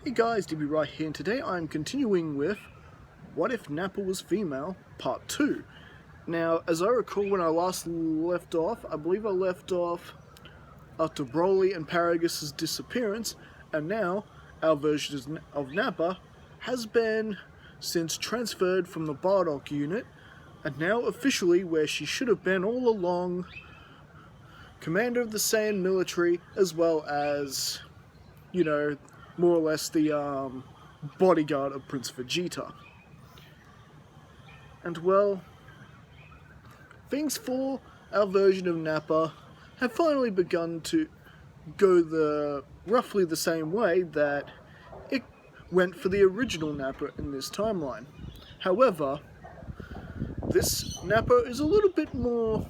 Hey guys, DB right here, and today I'm continuing with What If Nappa Was Female, Part 2. Now, as I recall when I last left off, I believe I left off after Broly and Paragus' disappearance, and now our version of Nappa has been since transferred from the Bardock unit, and now officially where she should have been all along, commander of the Saiyan military, as well as, you know, more or less the bodyguard of Prince Vegeta. And well, things for our version of Nappa have finally begun to go roughly the same way that it went for the original Nappa in this timeline. However, this Nappa is a little bit more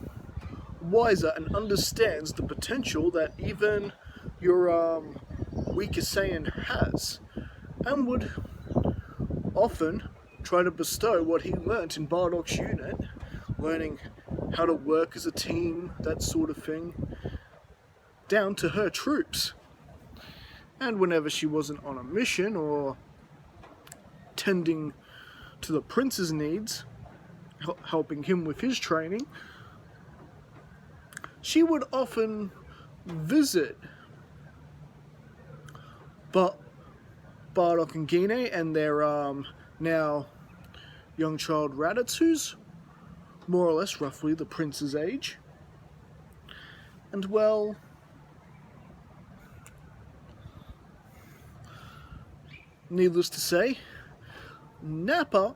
wiser and understands the potential that even your weaker Saiyan has, and would often try to bestow what he learnt in Bardock's unit, learning how to work as a team, that sort of thing, down to her troops. And whenever she wasn't on a mission or tending to the prince's needs, helping him with his training, she would often visit Bardock and Gine and their now young child Raditz, who's more or less roughly the prince's age. And well, needless to say, Nappa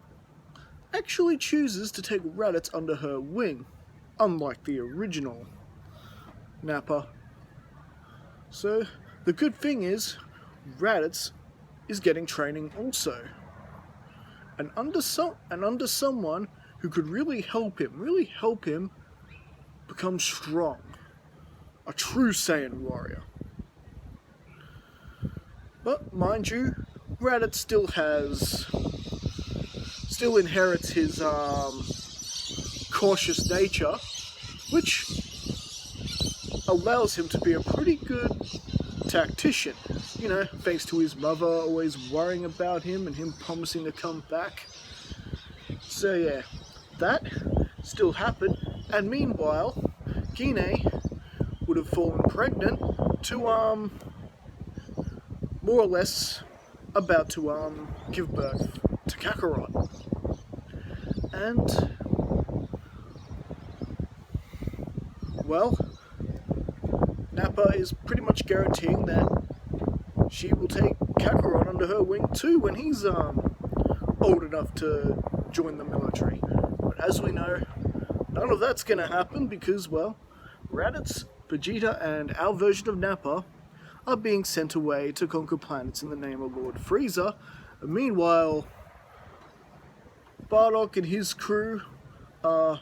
actually chooses to take Raditz under her wing, unlike the original Nappa. So the good thing is, Raditz is getting training also, and under someone who could really help him become strong, a true Saiyan warrior. But mind you, Raditz still inherits his cautious nature, which allows him to be a pretty good tactician, you know, thanks to his mother always worrying about him and him promising to come back. So yeah, that still happened, and meanwhile, Gine would have fallen pregnant to more or less about to give birth to Kakarot. And well, Nappa is pretty much guaranteeing that she will take Kakarot under her wing too when he's old enough to join the military. But as we know, none of that's going to happen because, well, Raditz, Vegeta, and our version of Nappa are being sent away to conquer planets in the name of Lord Frieza. And meanwhile, Bardock and his crew are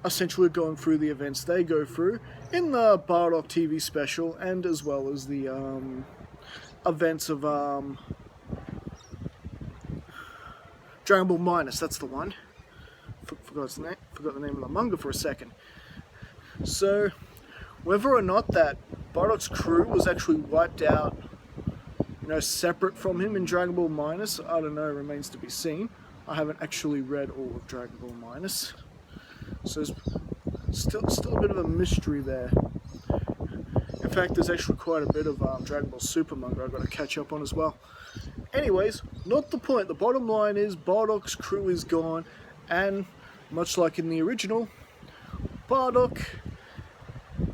essentially going through the events they go through in the Bardock TV special, and as well as the events of Dragon Ball Minus. That's the one. Forgot the name of the manga for a second. So, whether or not that Bardock's crew was actually wiped out, you know, separate from him in Dragon Ball Minus, I don't know, remains to be seen. I haven't actually read all of Dragon Ball Minus, so there's still a bit of a mystery there. In fact, there's actually quite a bit of Dragon Ball Super manga I've got to catch up on as well. Anyways, not the point. The bottom line is Bardock's crew is gone, and much like in the original, Bardock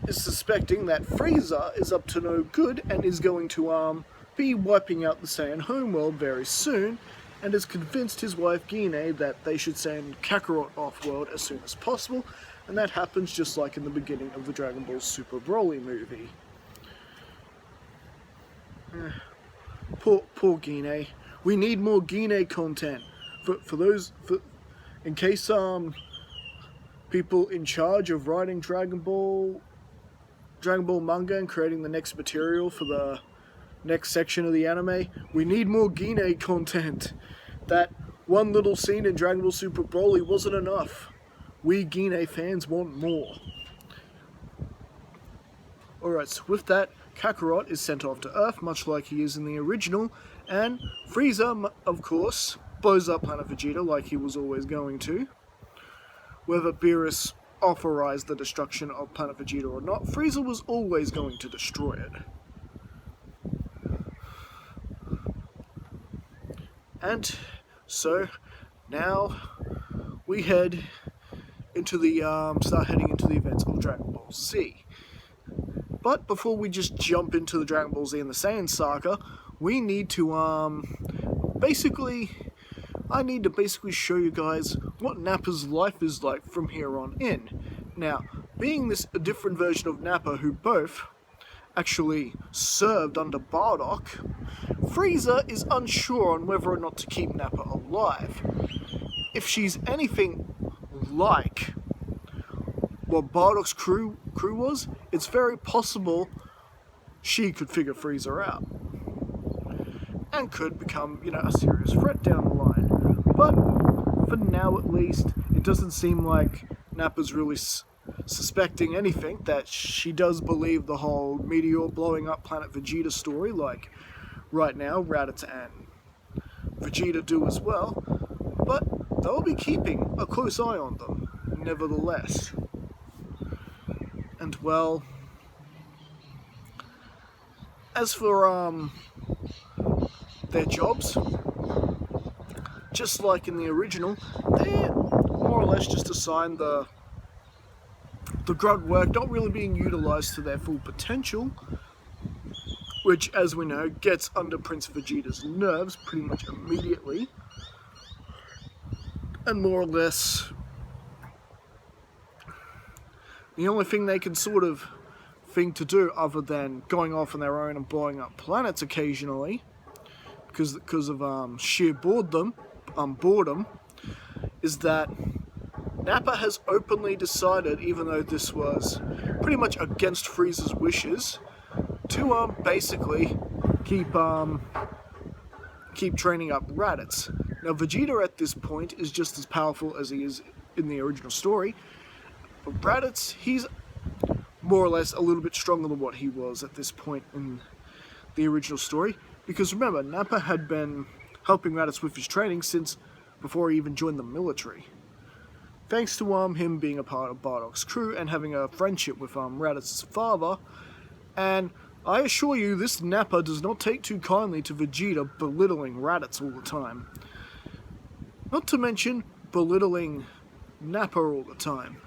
is suspecting that Frieza is up to no good and is going to be wiping out the Saiyan homeworld very soon, and has convinced his wife Gine that they should send Kakarot off-world as soon as possible, and that happens just like in the beginning of the Dragon Ball Super Broly movie. Poor Gine. We need more Gine content in case people in charge of writing Dragon Ball manga and creating the next material for the next section of the anime. We need more Gine content. That one little scene in Dragon Ball Super Broly wasn't enough. We Gine fans want more. Alright, so with that, Kakarot is sent off to Earth, much like he is in the original, and Frieza, of course, blows up Planet Vegeta like he was always going to. Whether Beerus authorized the destruction of Planet Vegeta or not, Frieza was always going to destroy it. And so now we head into the start heading into the events of Dragon Ball Z. But before we just jump into the Dragon Ball Z and the Saiyan saga, we need to I need to basically show you guys what Nappa's life is like from here on in. Now, being this a different version of Nappa who both actually served under Bardock, Frieza is unsure on whether or not to keep Nappa alive. If she's anything like what Bardock's crew was, it's very possible she could figure Frieza out and could become, a serious threat down the line. But for now, at least, it doesn't seem like Nappa's really suspecting anything, that she does believe the whole meteor blowing up Planet Vegeta story, like right now Raditz and Vegeta do as well, but they'll be keeping a close eye on them, nevertheless. And well, as for their jobs, just like in the original, they're more or less just assigned the grunt work, not really being utilized to their full potential, which, as we know, gets under Prince Vegeta's nerves pretty much immediately, and more or less the only thing they can sort of think to do, other than going off on their own and blowing up planets occasionally, because of sheer boredom, is that Nappa has openly decided, even though this was pretty much against Frieza's wishes, to basically keep training up Raditz. Now, Vegeta at this point is just as powerful as he is in the original story, but Raditz, he's more or less a little bit stronger than what he was at this point in the original story, because remember, Nappa had been helping Raditz with his training since before he even joined the military. Thanks to him being a part of Bardock's crew and having a friendship with Raditz's father, and I assure you, this Nappa does not take too kindly to Vegeta belittling Raditz all the time. Not to mention belittling Nappa all the time.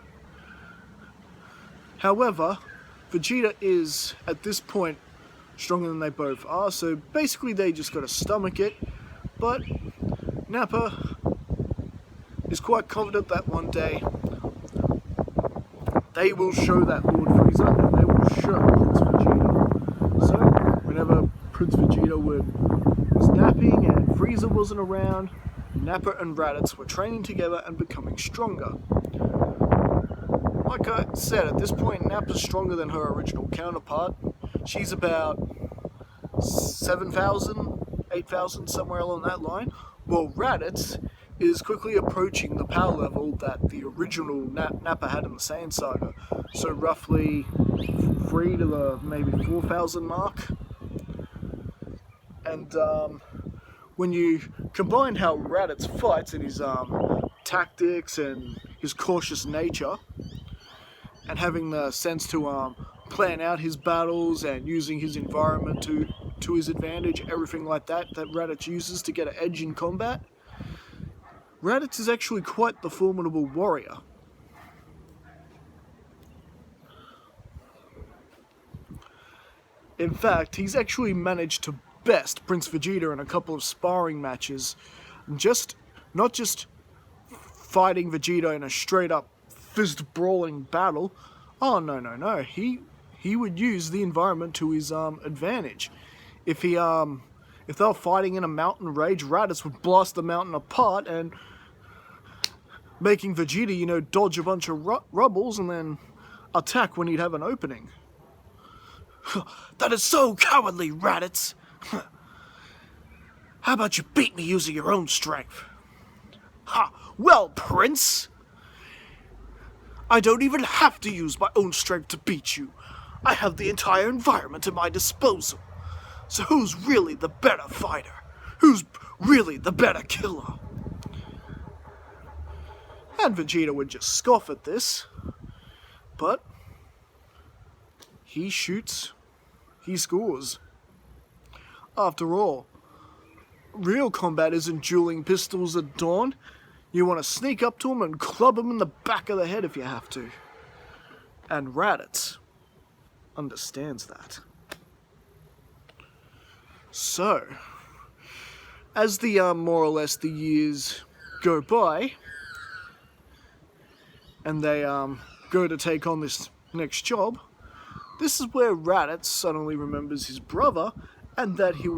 However, Vegeta is, at this point, stronger than they both are, so basically they just gotta stomach it, but Nappa is quite confident that one day they will show that Lord Frieza, and they will show Prince Vegeta. So, whenever Prince Vegeta was napping and Frieza wasn't around, Nappa and Raditz were training together and becoming stronger. Like I said, at this point, Nappa's stronger than her original counterpart. She's about 7,000, 8,000, somewhere along that line. Well, Raditz is quickly approaching the power level that the original Nappa had in the Saiyan saga. So roughly 3 to the maybe 4,000 mark. And when you combine how Raditz fights and his tactics and his cautious nature, and having the sense to plan out his battles and using his environment to his advantage, everything like that Raditz uses to get an edge in combat, Raditz is actually quite the formidable warrior. In fact, he's actually managed to best Prince Vegeta in a couple of sparring matches, not just fighting Vegeta in a straight-up fist-brawling battle. Oh, no. He would use the environment to his advantage. If they were fighting in a mountain rage, Raditz would blast the mountain apart and making Vegeta, dodge a bunch of rubbles and then attack when he'd have an opening. That is so cowardly, Raditz! How about you beat me using your own strength? Ha! Well, Prince! I don't even have to use my own strength to beat you. I have the entire environment at my disposal. So who's really the better fighter? Who's really the better killer? And Vegeta would just scoff at this. But he shoots, he scores. After all, real combat isn't dueling pistols at dawn. You want to sneak up to him and club him in the back of the head if you have to. And Raditz understands that. So, as the more or less the years go by, and they go to take on this next job, this is where Raditz suddenly remembers his brother, and that he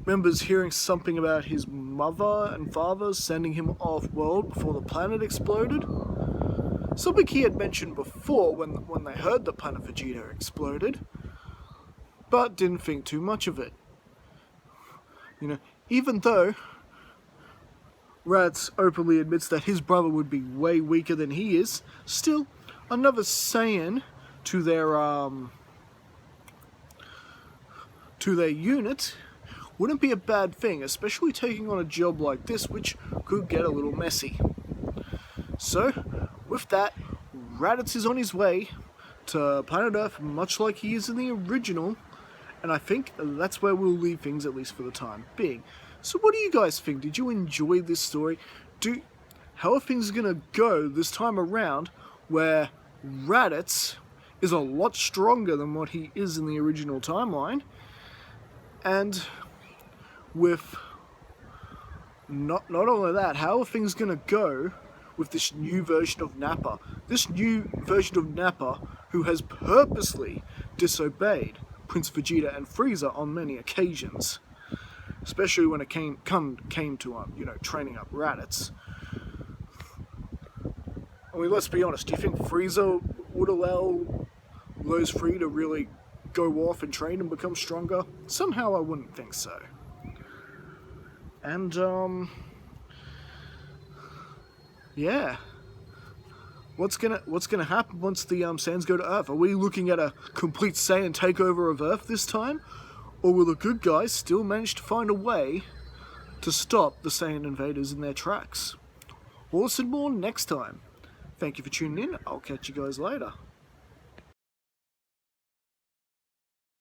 remembers hearing something about his mother and father sending him off-world before the planet exploded. Something he had mentioned before when they heard the planet Vegeta exploded, but didn't think too much of it. You know, even though Raditz openly admits that his brother would be way weaker than he is, still, another Saiyan to their unit wouldn't be a bad thing, especially taking on a job like this, which could get a little messy. So, with that, Raditz is on his way to planet Earth, much like he is in the original, and I think that's where we'll leave things, at least for the time being. So what do you guys think? Did you enjoy this story? How are things gonna go this time around, where Raditz is a lot stronger than what he is in the original timeline, and with not only that, how are things gonna go with this new version of Nappa? This new version of Nappa, who has purposely disobeyed Prince Vegeta and Frieza on many occasions, especially when it came to training up Raditz. I mean, let's be honest. Do you think Frieza would allow those three to really go off and train and become stronger? Somehow, I wouldn't think so. And yeah. What's gonna happen once the Saiyans go to Earth? Are we looking at a complete Saiyan takeover of Earth this time? Or will the good guys still manage to find a way to stop the Saiyan invaders in their tracks? All this and more next time. Thank you for tuning in. I'll catch you guys later.